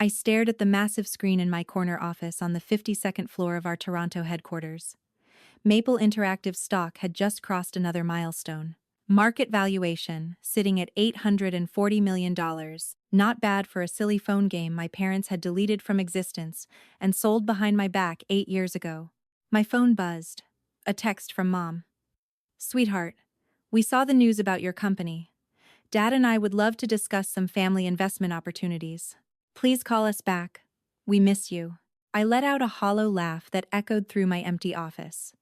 I stared at the massive screen in my corner office on the 52nd floor of our Toronto headquarters. Maple Interactive stock had just crossed another milestone. Market valuation, sitting at $840 million. Not bad for a silly phone game my parents had deleted from existence and sold behind my back 8 years ago. My phone buzzed. A text from Mom. Sweetheart, we saw the news about your company. Dad and I would love to discuss some family investment opportunities. Please call us back. We miss you. I let out a hollow laugh that echoed through my empty office.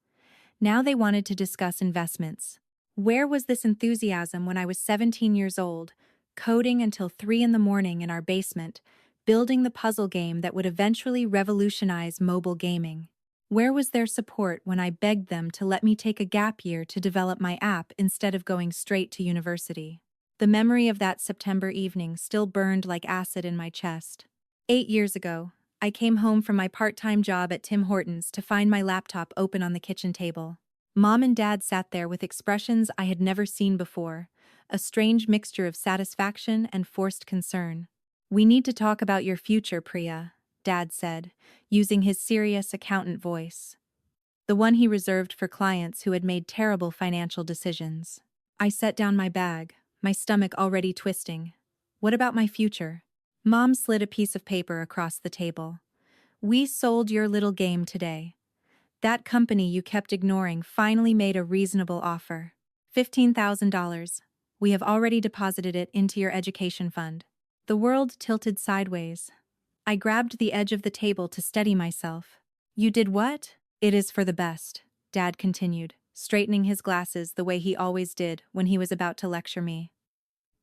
Now they wanted to discuss investments. Where was this enthusiasm when I was 17 years old, coding until 3 in the morning in our basement, building the puzzle game that would eventually revolutionize mobile gaming? Where was their support when I begged them to let me take a gap year to develop my app instead of going straight to university? The memory of that September evening still burned like acid in my chest. 8 years ago, I came home from my part-time job at Tim Hortons to find my laptop open on the kitchen table. Mom and Dad sat there with expressions I had never seen before, a strange mixture of satisfaction and forced concern. "We need to talk about your future, Priya," Dad said, using his serious accountant voice. The one he reserved for clients who had made terrible financial decisions. I set down my bag, my stomach already twisting. What about my future? Mom slid a piece of paper across the table. "We sold your little game today. That company you kept ignoring finally made a reasonable offer. $15,000. We have already deposited it into your education fund." The world tilted sideways. I grabbed the edge of the table to steady myself. "You did what?" "It is for the best," Dad continued, straightening his glasses the way he always did when he was about to lecture me.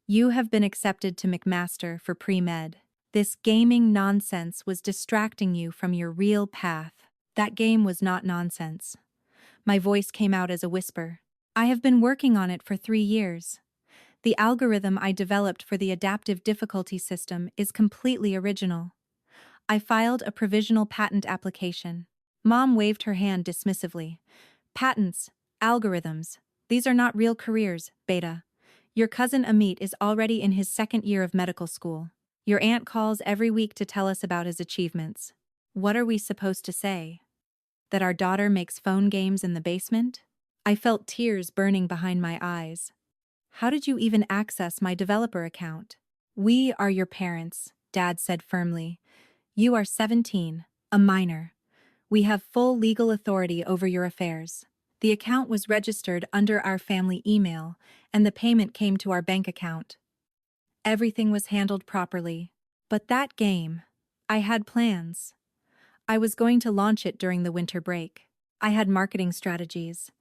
"You have been accepted to McMaster for pre-med. This gaming nonsense was distracting you from your real path." That game was not nonsense. My voice came out as a whisper. "I have been working on it for 3 years. The algorithm I developed for the adaptive difficulty system is completely original. I filed a provisional patent application." Mom waved her hand dismissively. "Patents, algorithms, these are not real careers, Beta. Your cousin Amit is already in his 2nd year of medical school. Your aunt calls every week to tell us about his achievements. What are we supposed to say? That our daughter makes phone games in the basement?" I felt tears burning behind my eyes. "How did you even access my developer account?" "We are your parents," Dad said firmly. "You are 17, a minor. We have full legal authority over your affairs. The account was registered under our family email, and the payment came to our bank account. Everything was handled properly. But that game, I had plans. I was going to launch it during the winter break. I had marketing strategies,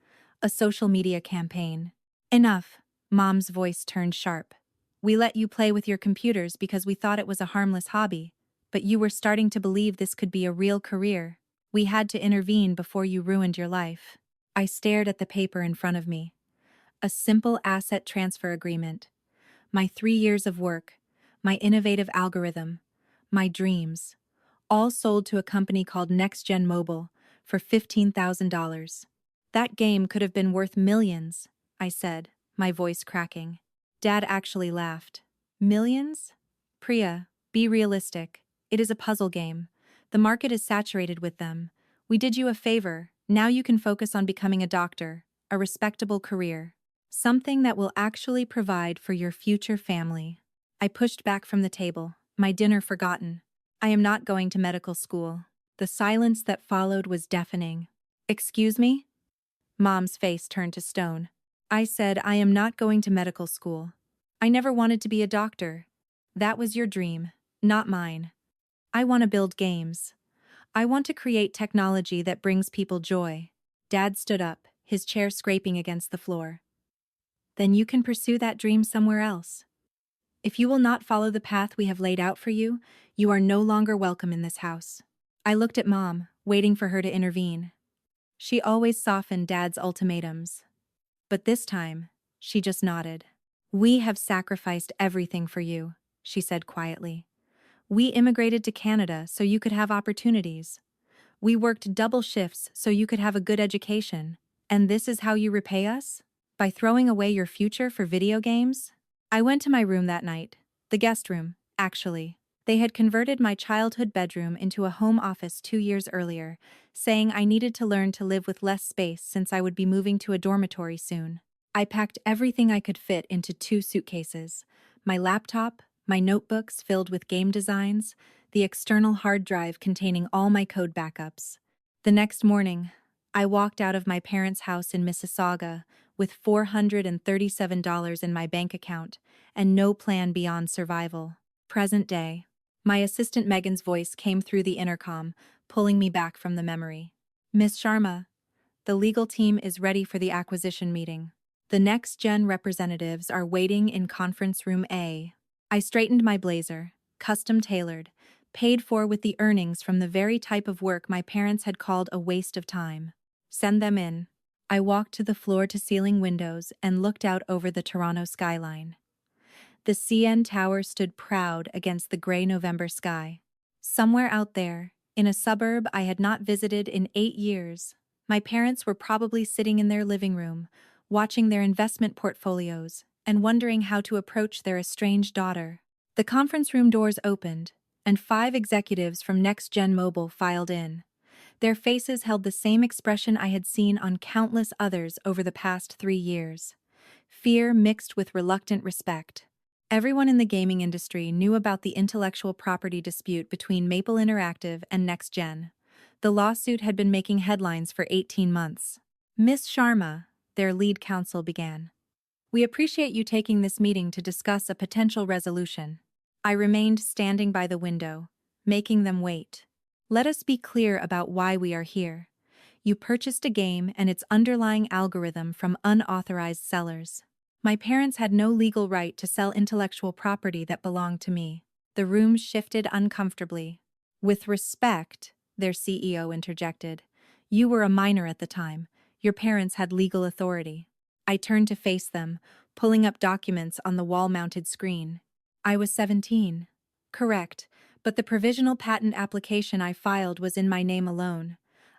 a social media campaign." "Enough," Mom's voice turned sharp. "We let you play with your computers because we thought it was a harmless hobby, but you were starting to believe this could be a real career. We had to intervene before you ruined your life." I stared at the paper in front of me. A simple asset transfer agreement. My 3 years of work, my innovative algorithm, my dreams, all sold to a company called NextGen Mobile for $15,000. "That game could have been worth millions," I said, my voice cracking. Dad actually laughed. "Millions? Priya, be realistic. It is a puzzle game. The market is saturated with them. We did you a favor. Now you can focus on becoming a doctor, a respectable career. Something that will actually provide for your future family." I pushed back from the table, my dinner forgotten. "I am not going to medical school." The silence that followed was deafening. "Excuse me?" Mom's face turned to stone. "I said I am not going to medical school. I never wanted to be a doctor. That was your dream, not mine. I want to build games. I want to create technology that brings people joy." Dad stood up, his chair scraping against the floor. "Then you can pursue that dream somewhere else. If you will not follow the path we have laid out for you, you are no longer welcome in this house." I looked at Mom, waiting for her to intervene. She always softened Dad's ultimatums. But this time, she just nodded. "We have sacrificed everything for you," she said quietly. "We immigrated to Canada so you could have opportunities. We worked double shifts so you could have a good education. And this is how you repay us? By throwing away your future for video games?" I went to my room that night. The guest room, actually. They had converted my childhood bedroom into a home office 2 years earlier, saying I needed to learn to live with less space since I would be moving to a dormitory soon. I packed everything I could fit into 2 suitcases: my laptop, my notebooks filled with game designs, the external hard drive containing all my code backups. The next morning, I walked out of my parents' house in Mississauga with $437 in my bank account and no plan beyond survival. Present day. My assistant Megan's voice came through the intercom, pulling me back from the memory. Miss Sharma, the legal team is ready for the acquisition meeting. The next-gen representatives are waiting in conference room A. I straightened my blazer, custom-tailored, paid for with the earnings from the very type of work my parents had called a waste of time. Send them in. I walked to the floor-to-ceiling windows and looked out over the Toronto skyline. The CN Tower stood proud against the gray November sky. Somewhere out there, in a suburb I had not visited in 8 years, my parents were probably sitting in their living room, watching their investment portfolios and wondering how to approach their estranged daughter. The conference room doors opened, and 5 executives from Next Gen Mobile filed in. Their faces held the same expression I had seen on countless others over the past 3 years: fear mixed with reluctant respect. Everyone in the gaming industry knew about the intellectual property dispute between Maple Interactive and Next Gen. The lawsuit had been making headlines for 18 months. Miss Sharma, their lead counsel began. We appreciate you taking this meeting to discuss a potential resolution. I remained standing by the window, making them wait. Let us be clear about why we are here. You purchased a game and its underlying algorithm from unauthorized sellers. My parents had no legal right to sell intellectual property that belonged to me. The room shifted uncomfortably. With respect, their CEO interjected. You were a minor at the time. Your parents had legal authority. I turned to face them, pulling up documents on the wall-mounted screen. I was 17. Correct, but the provisional patent application I filed was in my name alone.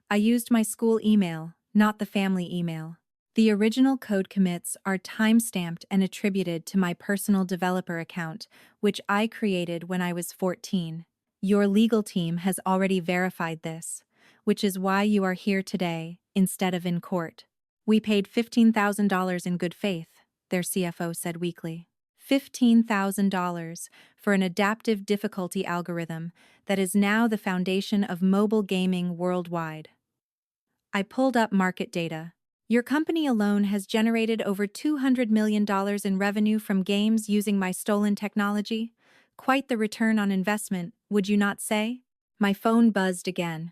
I used my school email, not the family email. The original code commits are time-stamped and attributed to my personal developer account, which I created when I was 14. Your legal team has already verified this, which is why you are here today instead of in court. We paid $15,000 in good faith, their CFO said weakly. $15,000 for an adaptive difficulty algorithm that is now the foundation of mobile gaming worldwide. I pulled up market data. Your company alone has generated over $200 million in revenue from games using my stolen technology. Quite the return on investment, would you not say? My phone buzzed again.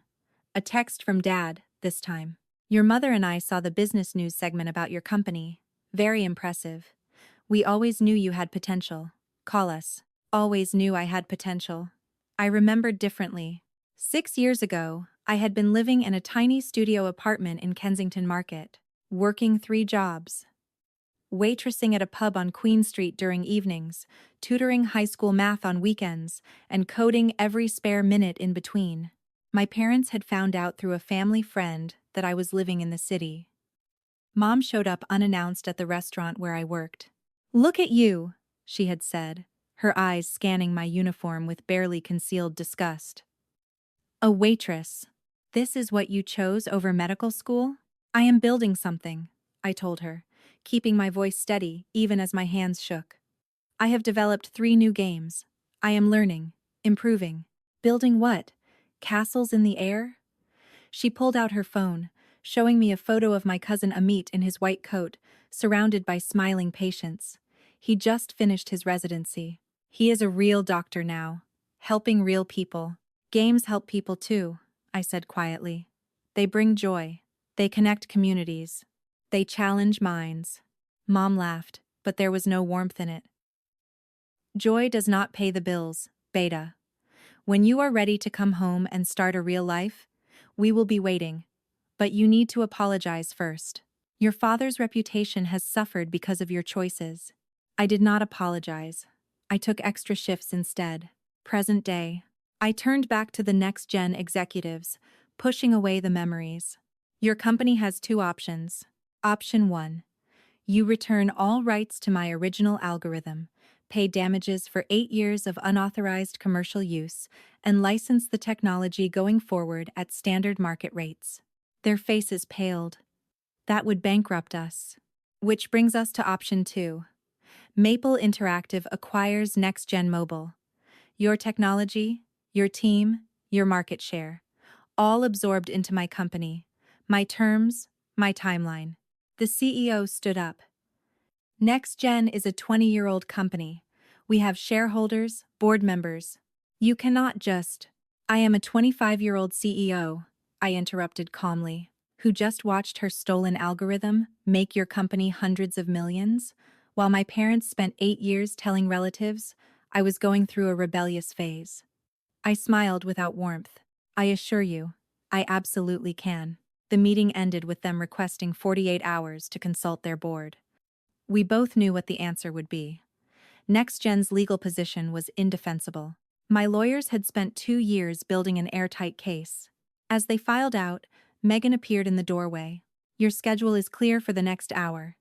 A text from Dad, this time. Your mother and I saw the business news segment about your company. Very impressive. We always knew you had potential. Call us. Always knew I had potential. I remembered differently. 6 years ago, I had been living in a tiny studio apartment in Kensington Market, working 3 jobs. Waitressing at a pub on Queen Street during evenings, tutoring high school math on weekends, and coding every spare minute in between. My parents had found out through a family friend that I was living in the city. Mom showed up unannounced at the restaurant where I worked. Look at you, she had said, her eyes scanning my uniform with barely concealed disgust. A waitress. This is what you chose over medical school? I am building something, I told her, keeping my voice steady even as my hands shook. I have developed 3 new games. I am learning, improving. Building what? Castles in the air? She pulled out her phone, showing me a photo of my cousin Amit in his white coat, surrounded by smiling patients. He just finished his residency. He is a real doctor now, helping real people. Games help people too, I said quietly. They bring joy. They connect communities. They challenge minds. Mom laughed, but there was no warmth in it. Joy does not pay the bills, Beta. When you are ready to come home and start a real life, we will be waiting. But you need to apologize first. Your father's reputation has suffered because of your choices. I did not apologize. I took extra shifts instead. Present day. I turned back to the next-gen executives, pushing away the memories. Your company has 2 options. Option 1. You return all rights to my original algorithm, pay damages for 8 years of unauthorized commercial use, and license the technology going forward at standard market rates. Their faces paled. That would bankrupt us. Which brings us to option 2. Maple Interactive acquires Next Gen Mobile. Your technology, your team, your market share, all absorbed into my company. My terms, my timeline. The CEO stood up. NextGen is a 20-year-old company. We have shareholders, board members. You cannot just... I am a 25-year-old CEO, I interrupted calmly, who just watched her stolen algorithm make your company hundreds of millions. While my parents spent 8 years telling relatives, I was going through a rebellious phase. I smiled without warmth. I assure you, I absolutely can. The meeting ended with them requesting 48 hours to consult their board. We both knew what the answer would be. NextGen's legal position was indefensible. My lawyers had spent 2 years building an airtight case. As they filed out, Megan appeared in the doorway. Your schedule is clear for the next hour.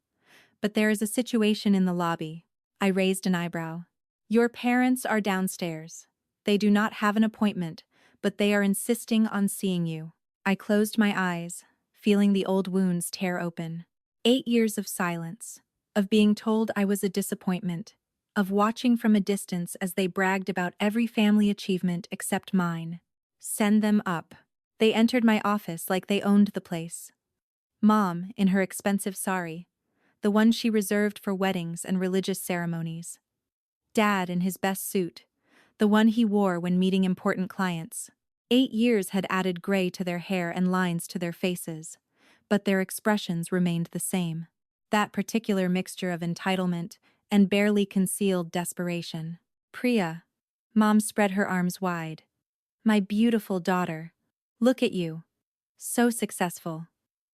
But there is a situation in the lobby. I raised an eyebrow. Your parents are downstairs. They do not have an appointment, but they are insisting on seeing you. I closed my eyes, feeling the old wounds tear open. 8 years of silence. Of being told I was a disappointment, of watching from a distance as they bragged about every family achievement except mine. Send them up. They entered my office like they owned the place. Mom, in her expensive sari, the one she reserved for weddings and religious ceremonies. Dad in his best suit, the one he wore when meeting important clients. 8 years had added gray to their hair and lines to their faces, but their expressions remained the same. That particular mixture of entitlement and barely concealed desperation. Priya. Mom spread her arms wide. My beautiful daughter. Look at you. So successful.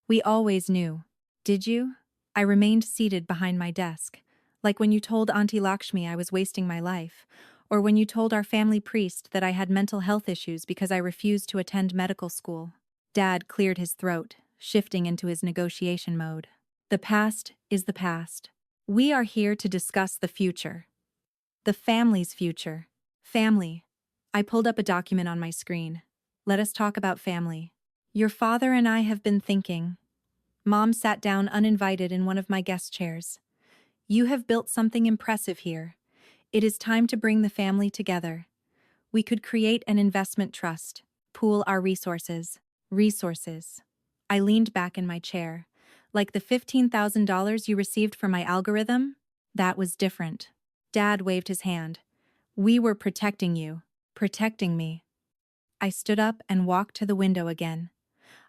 We always knew. Did you? I remained seated behind my desk, like when you told Auntie Lakshmi I was wasting my life, or when you told our family priest that I had mental health issues because I refused to attend medical school. Dad cleared his throat, shifting into his negotiation mode. The past is the past. We are here to discuss the future. The family's future. Family. I pulled up a document on my screen. Let us talk about family. Your father and I have been thinking. Mom sat down uninvited in one of my guest chairs. You have built something impressive here. It is time to bring the family together. We could create an investment trust, pool our resources. Resources. I leaned back in my chair. Like the $15,000 you received for my algorithm? That was different. Dad waved his hand. We were protecting you. Protecting me. I stood up and walked to the window again.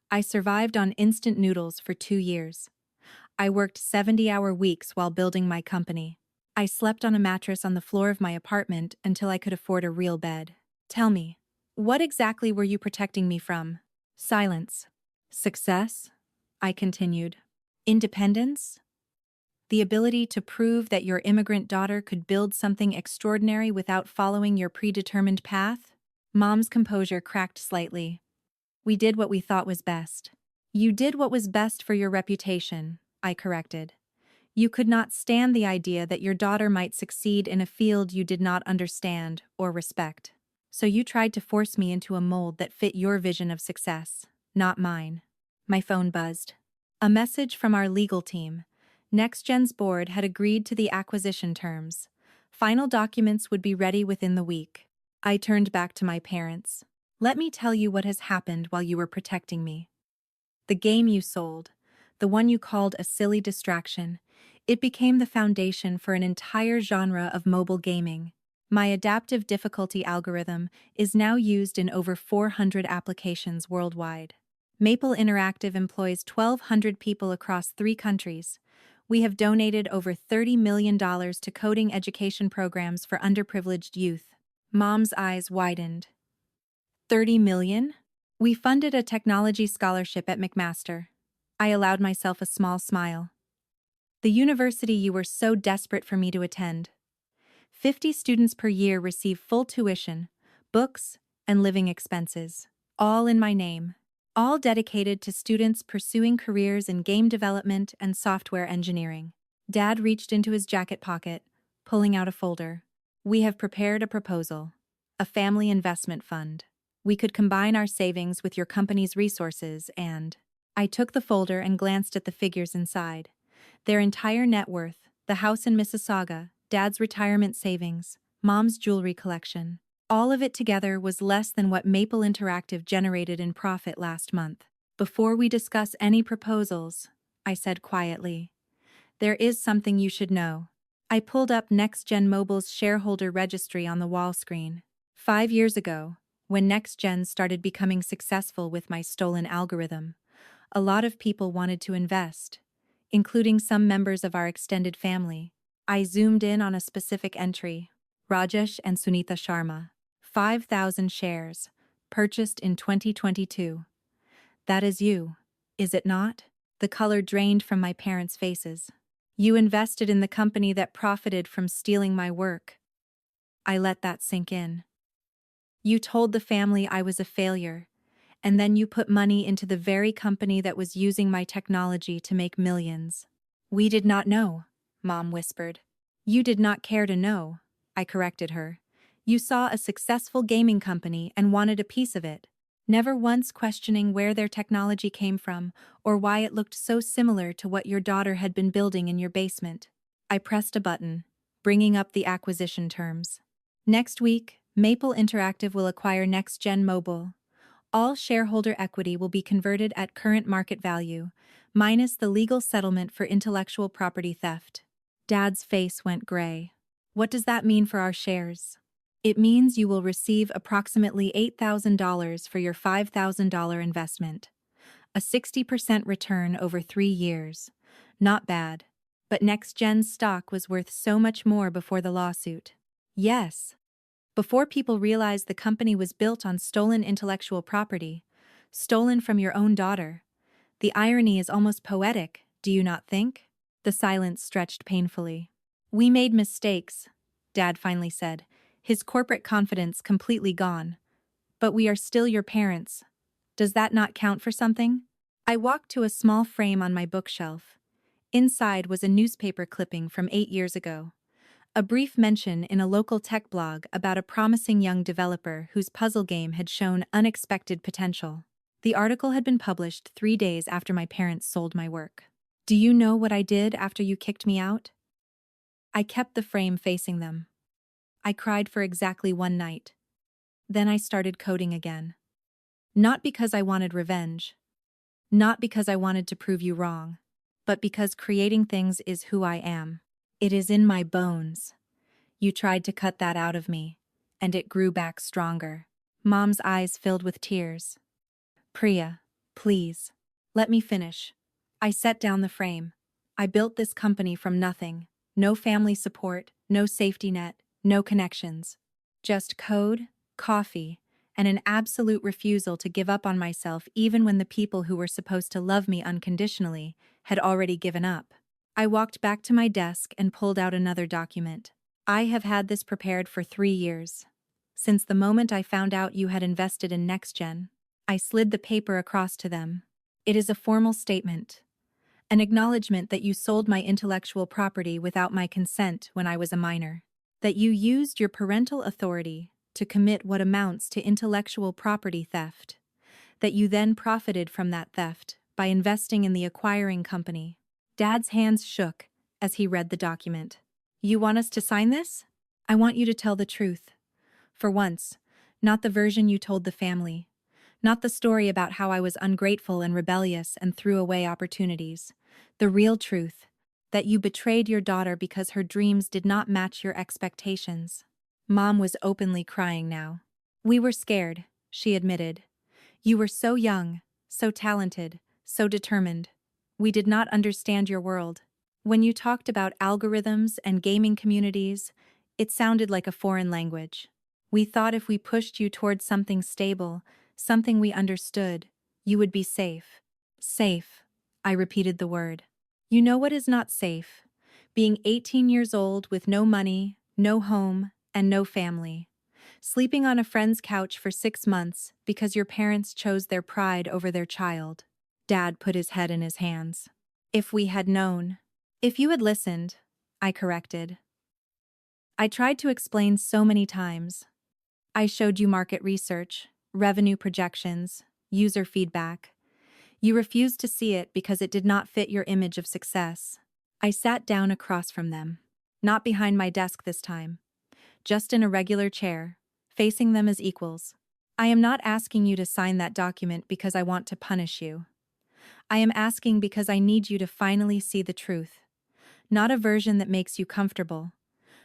I survived on instant noodles for 2 years. I worked 70-hour weeks while building my company. I slept on a mattress on the floor of my apartment until I could afford a real bed. Tell me, what exactly were you protecting me from? Silence. Success? I continued. Independence? The ability to prove that your immigrant daughter could build something extraordinary without following your predetermined path? Mom's composure cracked slightly. We did what we thought was best. You did what was best for your reputation, I corrected. You could not stand the idea that your daughter might succeed in a field you did not understand or respect. So you tried to force me into a mold that fit your vision of success, not mine. My phone buzzed. A message from our legal team. NextGen's board had agreed to the acquisition terms. Final documents would be ready within the week. I turned back to my parents. Let me tell you what has happened while you were protecting me. The game you sold, the one you called a silly distraction, it became the foundation for an entire genre of mobile gaming. My adaptive difficulty algorithm is now used in over 400 applications worldwide. Maple Interactive employs 1,200 people across 3 countries. We have donated over $30 million to coding education programs for underprivileged youth. Mom's eyes widened. 30 million? We funded a technology scholarship at McMaster. I allowed myself a small smile. The university you were so desperate for me to attend. 50 students per year receive full tuition, books, and living expenses. All in my name. All dedicated to students pursuing careers in game development and software engineering. Dad reached into his jacket pocket, pulling out a folder. We have prepared a proposal. A family investment fund. We could combine our savings with your company's resources and… I took the folder and glanced at the figures inside. Their entire net worth, the house in Mississauga, Dad's retirement savings, Mom's jewelry collection. All of it together was less than what Maple Interactive generated in profit last month. Before we discuss any proposals, I said quietly, there is something you should know. I pulled up NextGen Mobile's shareholder registry on the wall screen. 5 years ago, when NextGen started becoming successful with my stolen algorithm, a lot of people wanted to invest, including some members of our extended family. I zoomed in on a specific entry. Rajesh and Sunitha Sharma. 5,000 shares. Purchased in 2022. That is you, is it not? The color drained from my parents' faces. You invested in the company that profited from stealing my work. I let that sink in. You told the family I was a failure, and then you put money into the very company that was using my technology to make millions. We did not know, Mom whispered. You did not care to know, I corrected her. You saw a successful gaming company and wanted a piece of it, never once questioning where their technology came from or why it looked so similar to what your daughter had been building in your basement. I pressed a button, bringing up the acquisition terms. Next week, Maple Interactive will acquire NextGen Mobile. All shareholder equity will be converted at current market value, minus the legal settlement for intellectual property theft. Dad's face went gray. What does that mean for our shares? It means you will receive approximately $8,000 for your $5,000 investment. A 60% return over 3 years. Not bad. But NextGen's stock was worth so much more before the lawsuit. Yes. Before people realized the company was built on stolen intellectual property, stolen from your own daughter. The irony is almost poetic, do you not think? The silence stretched painfully. We made mistakes, Dad finally said, his corporate confidence completely gone. But we are still your parents. Does that not count for something? I walked to a small frame on my bookshelf. Inside was a newspaper clipping from 8 years ago. A brief mention in a local tech blog about a promising young developer whose puzzle game had shown unexpected potential. The article had been published 3 days after my parents sold my work. Do you know what I did after you kicked me out? I kept the frame facing them. I cried for exactly 1 night. Then I started coding again. Not because I wanted revenge. Not because I wanted to prove you wrong. But because creating things is who I am. It is in my bones. You tried to cut that out of me, and it grew back stronger. Mom's eyes filled with tears. Priya, please, let me finish. I set down the frame. I built this company from nothing. No family support, no safety net, no connections. Just code, coffee, and an absolute refusal to give up on myself even when the people who were supposed to love me unconditionally had already given up. I walked back to my desk and pulled out another document. I have had this prepared for 3 years. Since the moment I found out you had invested in NextGen, I slid the paper across to them. It is a formal statement. An acknowledgement that you sold my intellectual property without my consent when I was a minor. That you used your parental authority to commit what amounts to intellectual property theft. That you then profited from that theft by investing in the acquiring company. Dad's hands shook as he read the document. You want us to sign this? I want you to tell the truth. For once, not the version you told the family. Not the story about how I was ungrateful and rebellious and threw away opportunities. The real truth, that you betrayed your daughter because her dreams did not match your expectations. Mom was openly crying now. We were scared, she admitted. You were so young, so talented, so determined. We did not understand your world. When you talked about algorithms and gaming communities, it sounded like a foreign language. We thought if we pushed you towards something stable, something we understood, you would be safe. Safe. I repeated the word. You know what is not safe? Being 18 years old with no money, no home, and no family. Sleeping on a friend's couch for 6 months because your parents chose their pride over their child. Dad put his head in his hands. If we had known. If you had listened, I corrected. I tried to explain so many times. I showed you market research, revenue projections, user feedback. You refused to see it because it did not fit your image of success. I sat down across from them. Not behind my desk this time. Just in a regular chair, facing them as equals. I am not asking you to sign that document because I want to punish you. I am asking because I need you to finally see the truth. Not a version that makes you comfortable.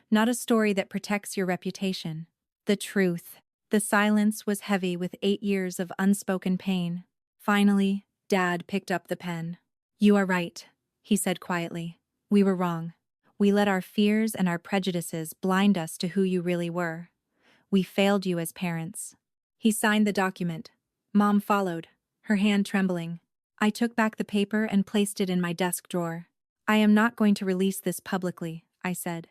Not a story that protects your reputation. The truth. The silence was heavy with 8 years of unspoken pain. Finally, Dad picked up the pen. "You are right," he said quietly. "We were wrong. We let our fears and our prejudices blind us to who you really were. We failed you as parents." He signed the document. Mom followed, her hand trembling. I took back the paper and placed it in my desk drawer. "I am not going to release this publicly," I said.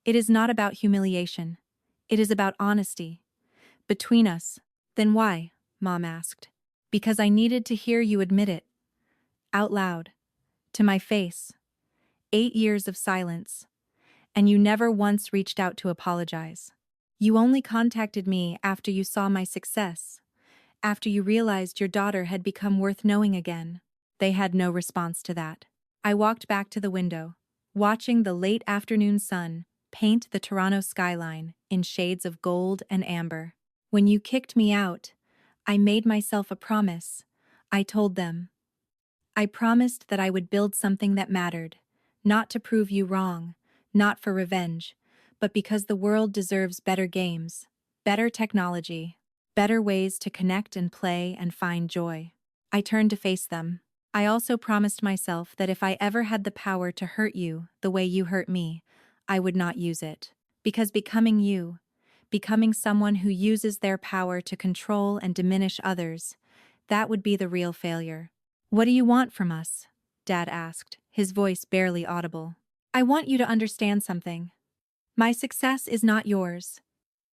"It is not about humiliation. It is about honesty. Between us." "Then why?" Mom asked. "Because I needed to hear you admit it. Out loud. To my face. 8 years of silence. And you never once reached out to apologize. You only contacted me after you saw my success. After you realized your daughter had become worth knowing again." They had no response to that. I walked back to the window, watching the late afternoon sun paint the Toronto skyline in shades of gold and amber. "When you kicked me out, I made myself a promise," I told them. "I promised that I would build something that mattered, not to prove you wrong, not for revenge, but because the world deserves better games, better technology, better ways to connect and play and find joy." I turned to face them. I also promised myself that if I ever had the power to hurt you the way you hurt me, I would not use it. Because becoming you, becoming someone who uses their power to control and diminish others, that would be the real failure. "What do you want from us?" Dad asked, his voice barely audible. "I want you to understand something. My success is not yours.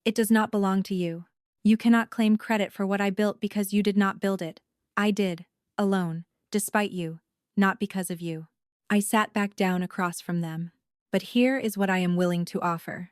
It does not belong to you. You cannot claim credit for what I built because you did not build it. I did, alone, despite you, not because of you." I sat back down across from them. "But here is what I am willing to offer.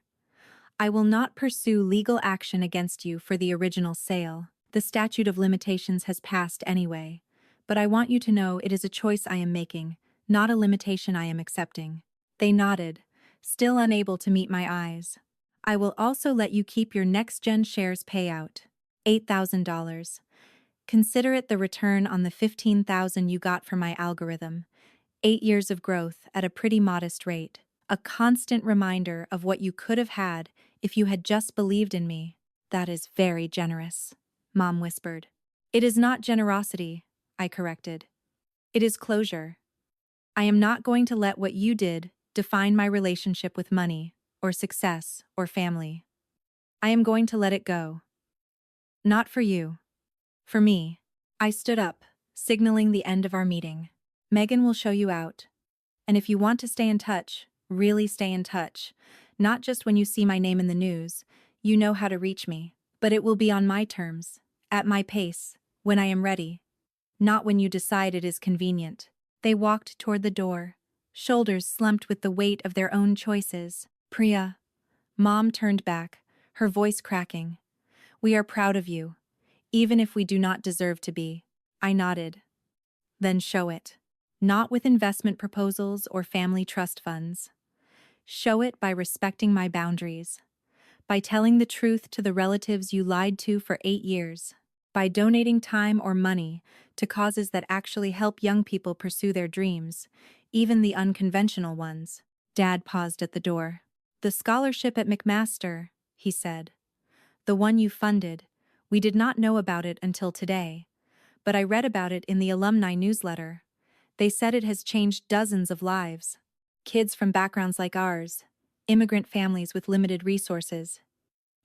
I will not pursue legal action against you for the original sale. The statute of limitations has passed anyway. But I want you to know it is a choice I am making, not a limitation I am accepting." They nodded, still unable to meet my eyes. "I will also let you keep your next-gen shares payout. $8,000. Consider it the return on the $15,000 you got from my algorithm. 8 years of growth at a pretty modest rate. A constant reminder of what you could have had if you had just believed in me." "That is very generous," Mom whispered. "It is not generosity," I corrected. "It is closure. I am not going to let what you did define my relationship with money, or success, or family. I am going to let it go. Not for you. For me." I stood up, signaling the end of our meeting. "Megan will show you out. And if you want to stay in touch, really stay in touch, not just when you see my name in the news, you know how to reach me. But it will be on my terms, at my pace, when I am ready. Not when you decide it is convenient." They walked toward the door, shoulders slumped with the weight of their own choices. "Priya." Mom turned back, her voice cracking. "We are proud of you, even if we do not deserve to be." I nodded. "Then show it. Not with investment proposals or family trust funds. Show it by respecting my boundaries. By telling the truth to the relatives you lied to for 8 years. By donating time or money to causes that actually help young people pursue their dreams, even the unconventional ones." Dad paused at the door. "The scholarship at McMaster," he said. "The one you funded. We did not know about it until today. But I read about it in the alumni newsletter. They said it has changed dozens of lives. Kids from backgrounds like ours. Immigrant families with limited resources.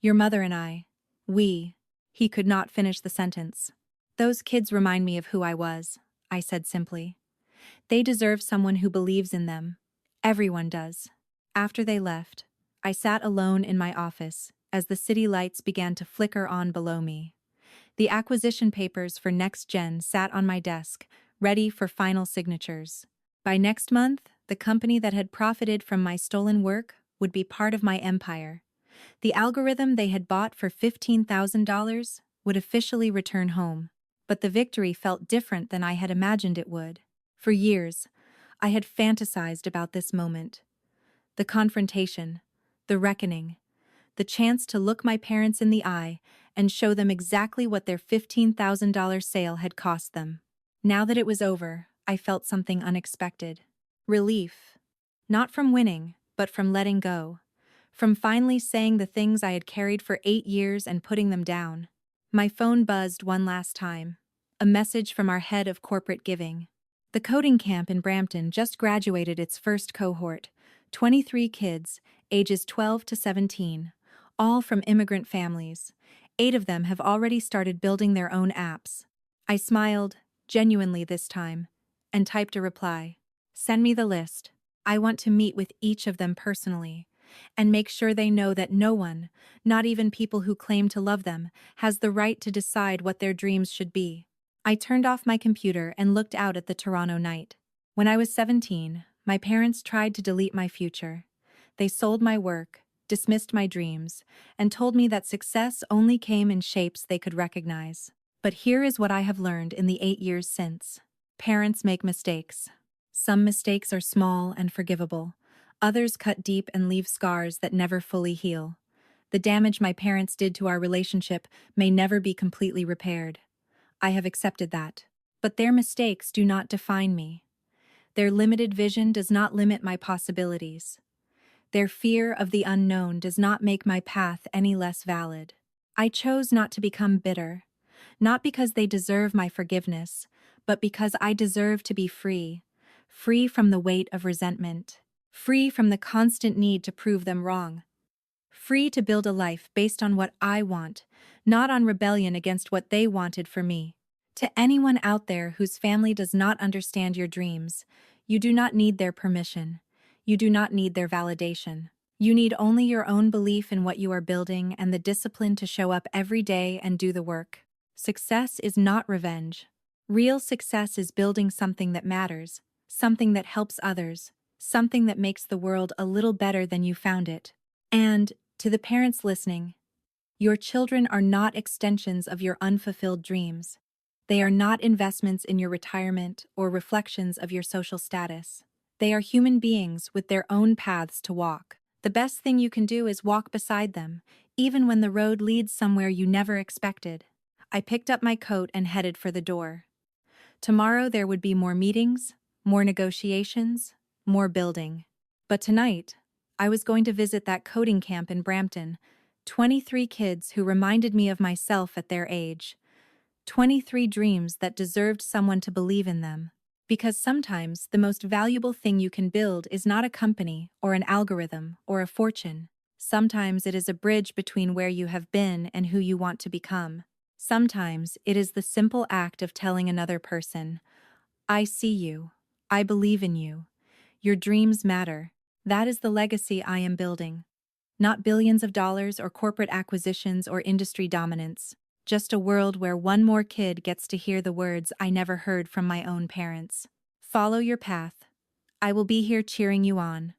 Your mother and I. We." He could not finish the sentence. "Those kids remind me of who I was," I said simply. "They deserve someone who believes in them. Everyone does." After they left, I sat alone in my office as the city lights began to flicker on below me. The acquisition papers for Next Gen sat on my desk, ready for final signatures. By next month, the company that had profited from my stolen work would be part of my empire. The algorithm they had bought for $15,000 would officially return home. But the victory felt different than I had imagined it would. For years, I had fantasized about this moment. The confrontation, the reckoning, the chance to look my parents in the eye and show them exactly what their $15,000 sale had cost them. Now that it was over, I felt something unexpected. Relief. Not from winning, but from letting go. From finally saying the things I had carried for 8 years and putting them down. My phone buzzed one last time. A message from our head of corporate giving. The coding camp in Brampton just graduated its first cohort, 23 kids, ages 12 to 17, all from immigrant families. 8 of them have already started building their own apps. I smiled, genuinely this time, and typed a reply. Send me the list. I want to meet with each of them personally, and make sure they know that no one, not even people who claim to love them, has the right to decide what their dreams should be. I turned off my computer and looked out at the Toronto night. When I was 17, my parents tried to delete my future. They sold my work, dismissed my dreams, and told me that success only came in shapes they could recognize. But here is what I have learned in the 8 years since. Parents make mistakes. Some mistakes are small and forgivable. Others cut deep and leave scars that never fully heal. The damage my parents did to our relationship may never be completely repaired. I have accepted that. But their mistakes do not define me. Their limited vision does not limit my possibilities. Their fear of the unknown does not make my path any less valid. I chose not to become bitter, not because they deserve my forgiveness, but because I deserve to be free, free from the weight of resentment, free from the constant need to prove them wrong, free to build a life based on what I want, not on rebellion against what they wanted for me. To anyone out there whose family does not understand your dreams, you do not need their permission. You do not need their validation. You need only your own belief in what you are building and the discipline to show up every day and do the work. Success is not revenge. Real success is building something that matters, something that helps others, something that makes the world a little better than you found it. And, to the parents listening, your children are not extensions of your unfulfilled dreams. They are not investments in your retirement or reflections of your social status. They are human beings with their own paths to walk. The best thing you can do is walk beside them, even when the road leads somewhere you never expected. I picked up my coat and headed for the door. Tomorrow there would be more meetings, more negotiations, more building. But tonight, I was going to visit that coding camp in Brampton. 23 kids who reminded me of myself at their age. 23 dreams that deserved someone to believe in them. Because sometimes the most valuable thing you can build is not a company or an algorithm or a fortune. Sometimes it is a bridge between where you have been and who you want to become. Sometimes it is the simple act of telling another person, I see you. I believe in you. Your dreams matter. That is the legacy I am building. Not billions of dollars or corporate acquisitions or industry dominance. Just a world where one more kid gets to hear the words I never heard from my own parents. Follow your path. I will be here cheering you on.